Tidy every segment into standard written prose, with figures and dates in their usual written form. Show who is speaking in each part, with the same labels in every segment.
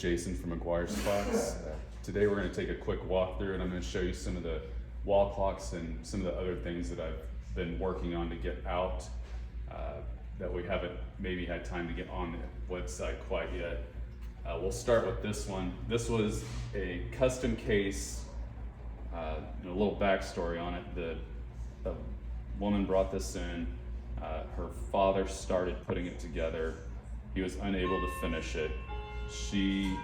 Speaker 1: Jason from McGuire's Clocks. Today we're going to take a quick walkthrough and I'm going to show you some of the wall clocks and some of the other things that I've been working on to get out that we haven't maybe had time to get on the website quite yet. We'll start with this one. This was a custom case, and a little backstory on it. The woman brought this in. Her father started putting it together. He was unable to finish it. She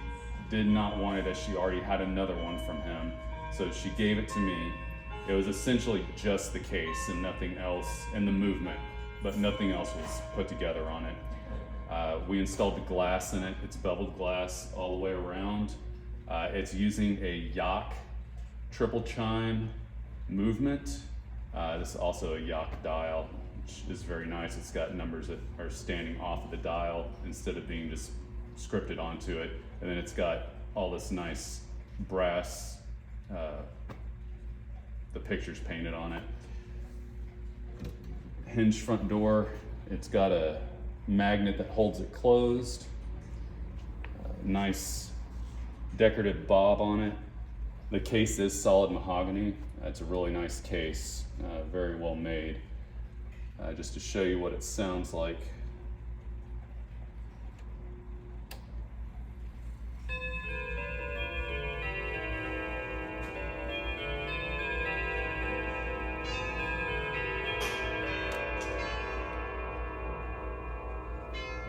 Speaker 1: did not want it as she already had another one from him, so she gave it to me. It was essentially just the case and nothing else, and the movement, but nothing else was put together on it. We installed the glass in it. It's beveled glass all the way around. It's using a Yacht triple chime movement. This is also a Yacht dial, which is very nice. It's got numbers that are standing off of the dial instead of being just scripted onto it. And then it's got all this nice brass, the pictures painted on it. Hinged front door. It's got a magnet that holds it closed. Nice decorative bob on it. The case is solid mahogany. It's a really nice case, very well made. Just to show you what it sounds like.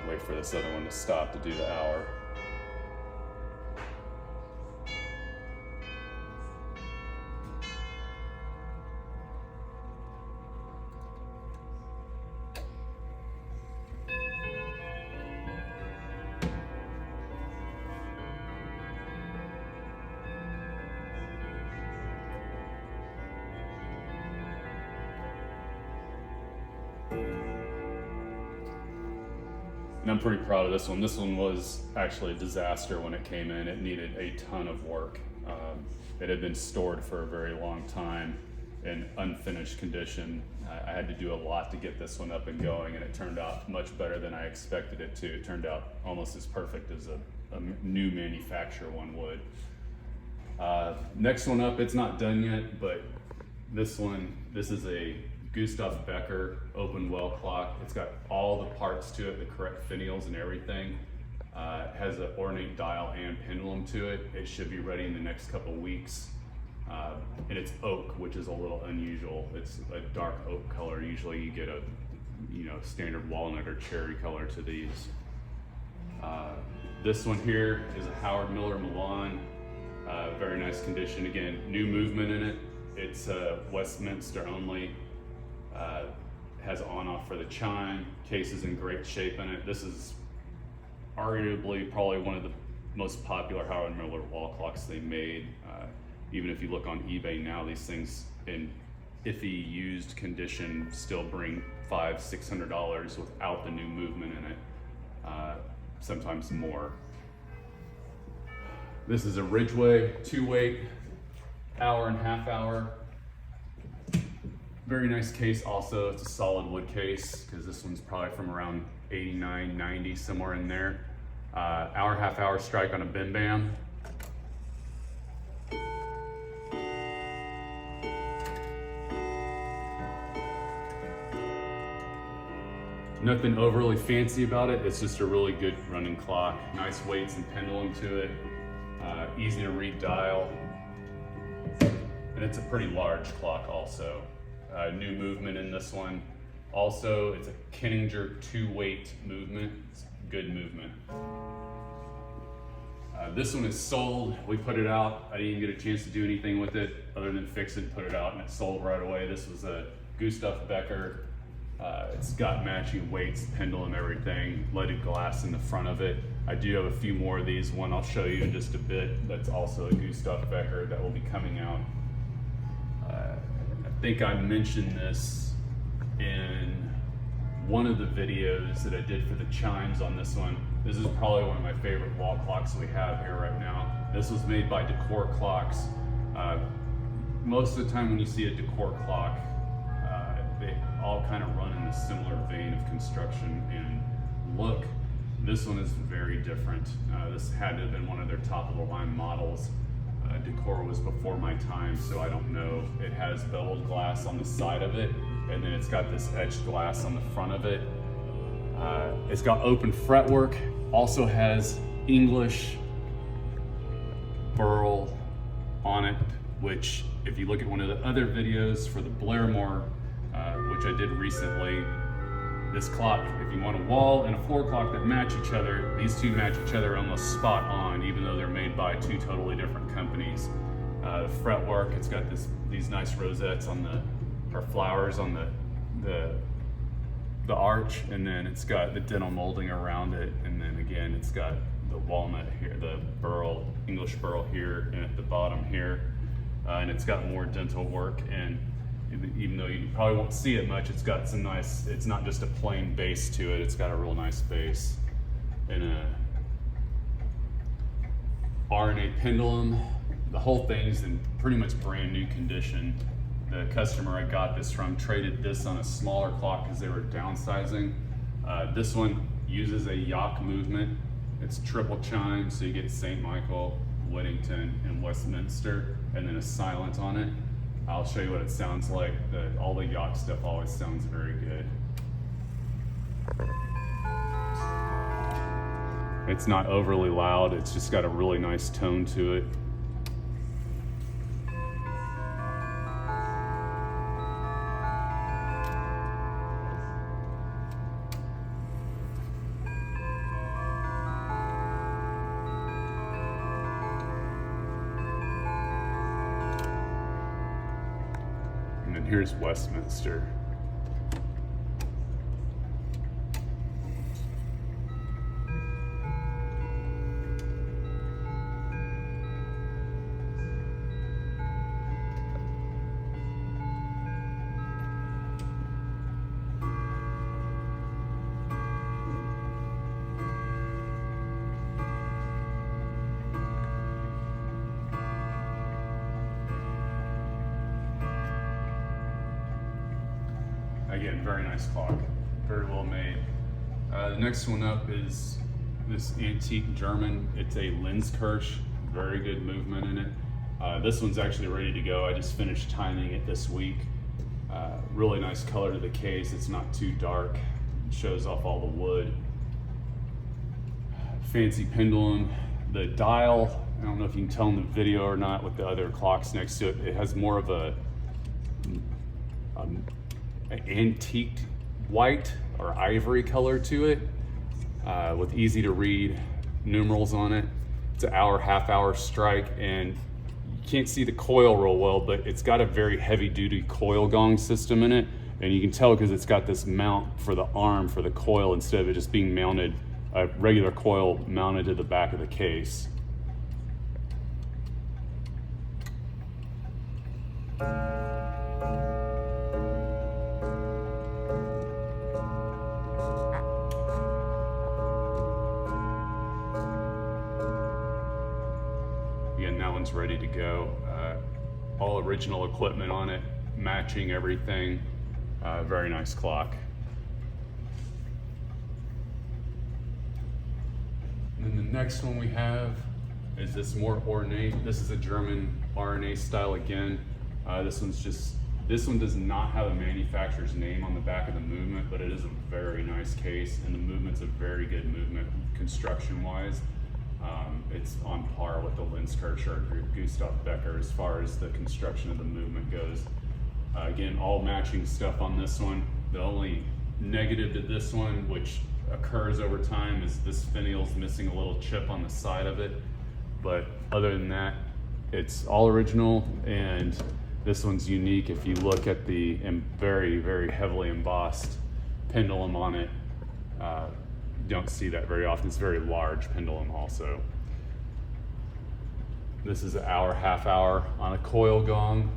Speaker 1: Wait for this other one to stop to do the hour. And I'm pretty proud of this one. This one was actually a disaster when it came in. It needed a ton of work. It had been stored for a very long time in unfinished condition. I had to do a lot to get this one up and going, and it turned out much better than I expected it to. It turned out almost as perfect as a new manufacturer one would. Next one up, it's not done yet, but this is a Gustav Becker open well clock. It's got all the parts to it, the correct finials and everything. It has an ornate dial and pendulum to it. It should be ready in the next couple weeks. And it's oak, which is a little unusual. It's a dark oak color. Usually you get a standard walnut or cherry color to these. This one here is a Howard Miller Milan. Very nice condition. Again, new movement in it. It's Westminster only. Has on-off for the chime. Case is in great shape in it. This is arguably probably one of the most popular Howard Miller wall clocks they made. Even if you look on eBay now, these things in iffy used condition still bring $500-600 without the new movement in it. Sometimes more. This is a Ridgeway 2-weight, hour and half hour. Very nice case also. It's a solid wood case because this one's probably from around 89, 90, somewhere in there. Hour, half hour strike on a Bim Bam. Nothing overly fancy about it. It's just a really good running clock. Nice weights and pendulum to it. Easy to read dial. And it's a pretty large clock also. New movement in this one. Also, it's a Kenninger 2-weight movement. It's good movement. This one is sold. We put it out. I didn't get a chance to do anything with it other than fix it and put it out, and it sold right away. This was a Gustav Becker. It's got matching weights, pendulum, everything, leaded glass in the front of it. I do have a few more of these. One I'll show you in just a bit. That's also a Gustav Becker that will be coming out. I think I mentioned this in one of the videos that I did for the chimes on this one. This is probably one of my favorite wall clocks we have here right now. This was made by Decor Clocks. Most of the time when you see a Decor clock, they all kind of run in a similar vein of construction and look. This one is very different. This had to have been one of their top of the line models. Decor was before my time, so I don't know. It has beveled glass on the side of it, and then it's got this etched glass on the front of it. It's got open fretwork, also has English burl on it, which if you look at one of the other videos for the Blairmore, which I did recently, this clock, if you want a wall and a floor clock that match each other, these two match each other almost spot on, even though they're made by two totally different companies. The fretwork, it's got these nice rosettes on or flowers on the arch, and then it's got the dental molding around it, and then again it's got the walnut here, the burl, English burl here, and at the bottom here, and it's got more dental work. And even though you probably won't see it much, it's got some nice, it's not just a plain base to it, it's got a real nice base. And a RNA pendulum. The whole thing's in pretty much brand new condition. The customer I got this from traded this on a smaller clock because they were downsizing. This one uses a Yock movement. It's triple chime, so you get St. Michael, Whittington, and Westminster, and then a silent on it. I'll show you what it sounds like. All the Yock stuff always sounds very good. It's not overly loud, it's just got a really nice tone to it. And then here's Westminster. Again, very nice clock, very well made. The next one up is this antique German. It's a Lenzkirch, very good movement in it. This one's actually ready to go. I just finished timing it this week. Really nice color to the case. It's not too dark. It shows off all the wood. Fancy pendulum. The dial, I don't know if you can tell in the video or not with the other clocks next to it, it has more of an antiqued white or ivory color to it, with easy to read numerals on it. It's an hour, half hour strike, and you can't see the coil real well, but it's got a very heavy duty coil gong system in it, and you can tell because it's got this mount for the arm for the coil instead of it just being mounted, a regular coil mounted to the back of the case. Again, that one's ready to go. All original equipment on it, matching everything. Very nice clock. And then the next one we have is this more ornate. This is a German RNA style again. This one does not have a manufacturer's name on the back of the movement, but it is a very nice case, and the movement's a very good movement construction-wise. It's on par with the Lenzkirch or Gustav Becker as far as the construction of the movement goes. Again, all matching stuff on this one. The only negative to this one, which occurs over time, is this finial's missing a little chip on the side of it. But other than that, it's all original, and this one's unique. If you look at the very, very heavily embossed pendulum on it, you don't see that very often. It's a very large pendulum also. This is an hour, half hour on a coil gong.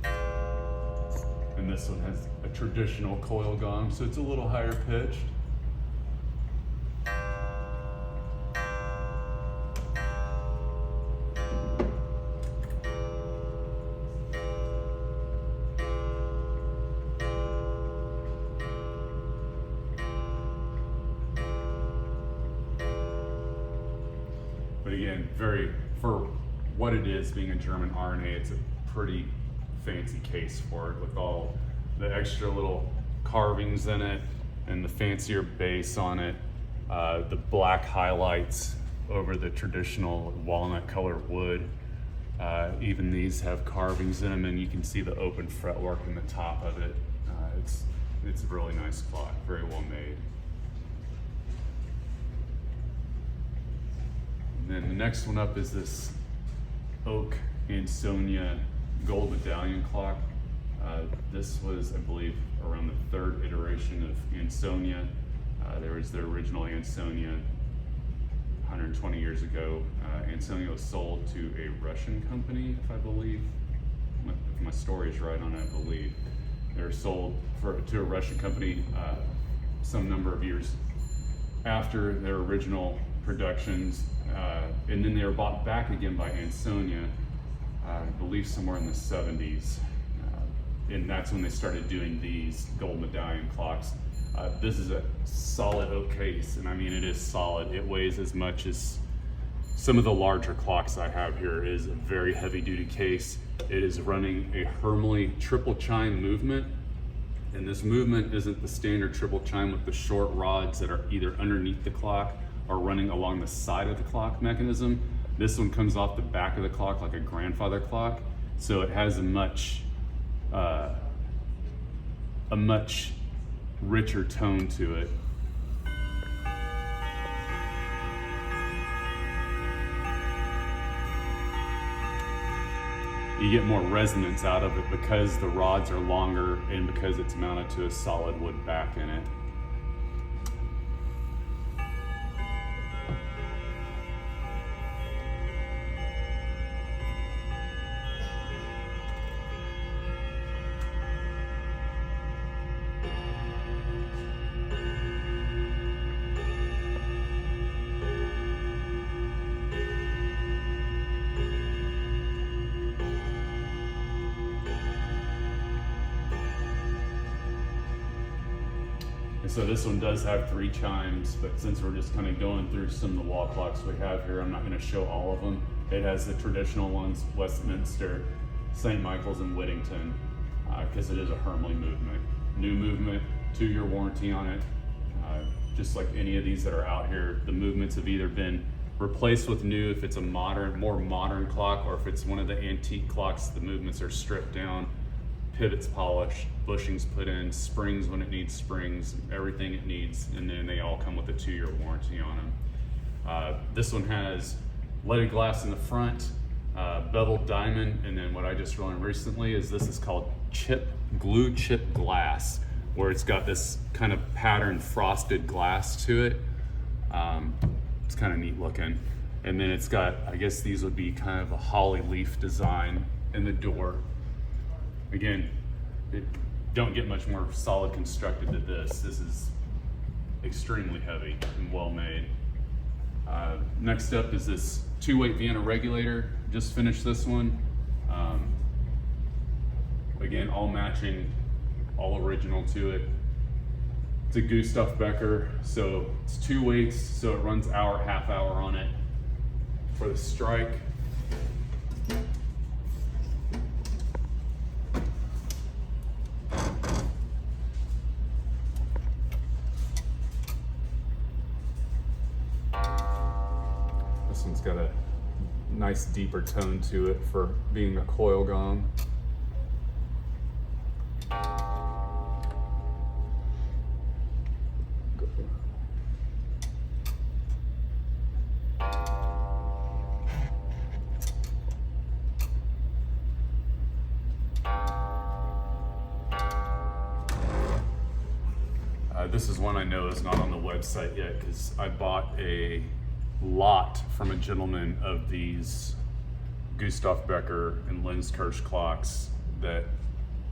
Speaker 1: And this one has a traditional coil gong, so it's a little higher pitched. But again, for what it is, being a German RNA, it's a pretty fancy case for it with all the extra little carvings in it and the fancier base on it, the black highlights over the traditional walnut colored wood. Even these have carvings in them, and you can see the open fretwork in the top of it. It's a really nice clock, very well made. And then the next one up is this oak Ansonia gold medallion clock. This was, I believe, around the third iteration of Ansonia. There was the original Ansonia 120 years ago. Ansonia was sold to a Russian company, if I believe. If my story is right on it, I believe. They were sold to a Russian company some number of years after their original productions, and then they were bought back again by Ansonia, I believe somewhere in the 70s. And that's when they started doing these gold medallion clocks. This is a solid oak case, and I mean, it is solid. It weighs as much as some of the larger clocks I have here. It is a very heavy duty case. It is running a Hermle triple chime movement, and this movement isn't the standard triple chime with the short rods that are either underneath the clock or running along the side of the clock mechanism. This one comes off the back of the clock like a grandfather clock, so it has a much richer tone to it. You get more resonance out of it because the rods are longer and because it's mounted to a solid wood back in it. So this one does have 3 chimes, but since we're just kind of going through some of the wall clocks we have here, I'm not going to show all of them. It has the traditional ones, Westminster, St. Michael's, and Whittington, because it is a Hermle movement. New movement, 2-year warranty on it. Just like any of these that are out here, the movements have either been replaced with new if it's a more modern clock, or if it's one of the antique clocks, the movements are stripped down, pivots polished, bushings put in, springs when it needs springs, everything it needs, and then they all come with a 2-year warranty on them. This one has leaded glass in the front, beveled diamond, and then what I just learned recently is this is called glue chip glass, where it's got this kind of patterned frosted glass to it. It's kind of neat looking. And then it's got, I guess these would be kind of a holly leaf design in the door. Again, don't get much more solid constructed than this. This is extremely heavy and well made. Next up is this 2-weight Vienna regulator. Just finished this one. Again, all matching, all original to it. It's a Gustav Becker, so it's 2 weights, so it runs hour, half hour on it. For the strike, this one's got a nice deeper tone to it for being a coil gong. This is one I know is not on the website yet because I bought a lot from a gentleman of these Gustav Becker and Lenzkirch clocks, that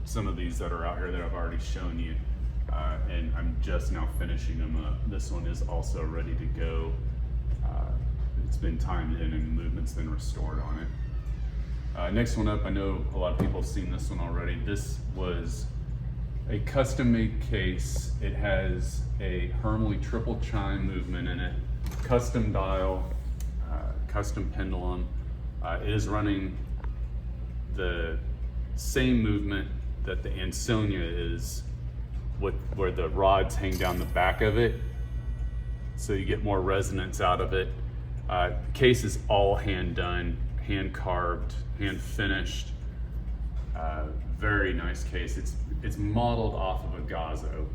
Speaker 1: some of these that are out here that I've already shown you, and I'm just now finishing them up. This one is also ready to go. It's been timed in and the movement's been restored on it. Next one up, I know a lot of people have seen this one already. This was a custom-made case. It has a Hermle triple chime movement in it, custom dial, custom pendulum. It is running the same movement that the Ansonia is, where the rods hang down the back of it, so you get more resonance out of it. The case is all hand done, hand carved, hand finished. Very nice case. It's modeled off of a Gazzo.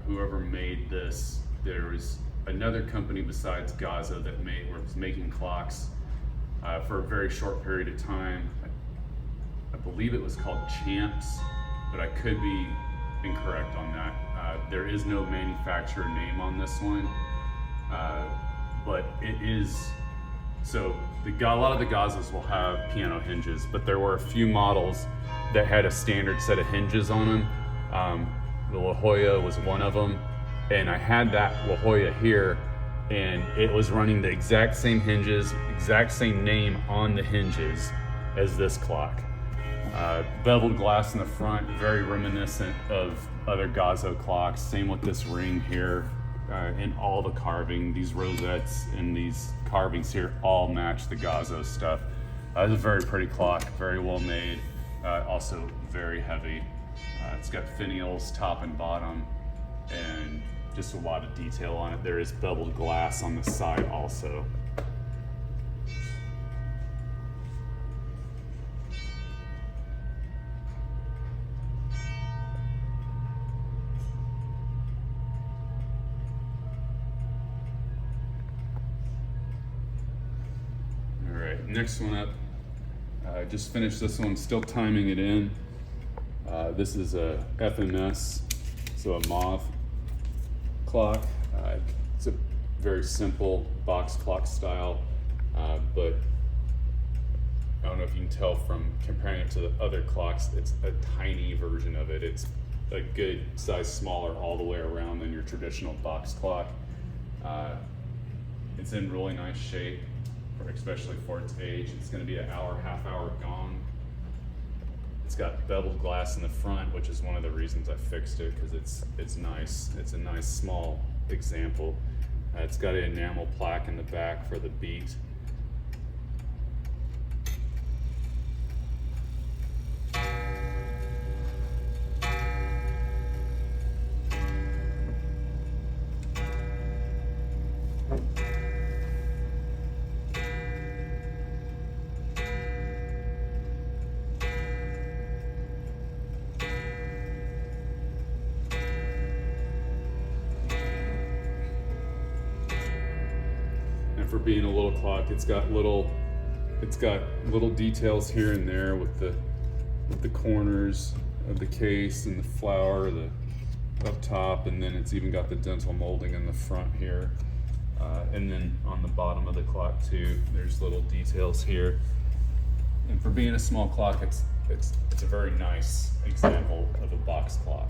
Speaker 1: Whoever made this, there was another company besides Gazzo that was making clocks for a very short period of time. I believe it was called Champs, but I could be incorrect on that. There is no manufacturer name on this one, but it is, so a lot of the Gazzos will have piano hinges, but there were a few models that had a standard set of hinges on them. The La Jolla was one of them, and I had that La Jolla here, and it was running the exact same hinges, exact same name on the hinges as this clock. Beveled glass in the front, very reminiscent of other Gazzo clocks. Same with this ring here, and all the carving, these rosettes and these carvings here all match the Gazzo stuff. It's a very pretty clock, very well made, also very heavy. It's got finials top and bottom, and just a lot of detail on it. There is beveled glass on the side also. All right, next one up. Just finished this one, still timing it in. This is a FMS, so a moth clock. It's a very simple box clock style, but I don't know if you can tell from comparing it to the other clocks, it's a tiny version of it. It's a good size smaller all the way around than your traditional box clock. It's in really nice shape, especially for its age. It's going to be an half hour gong. It's got beveled glass in the front, which is one of the reasons I fixed it, because it's nice. It's a nice small example. It's got an enamel plaque in the back for the beat. For being a little clock, it's got little details here and there with the corners of the case and the flower up top, and then it's even got the dental molding in the front here, and then on the bottom of the clock too, there's little details here. And for being a small clock, it's a very nice example of a box clock.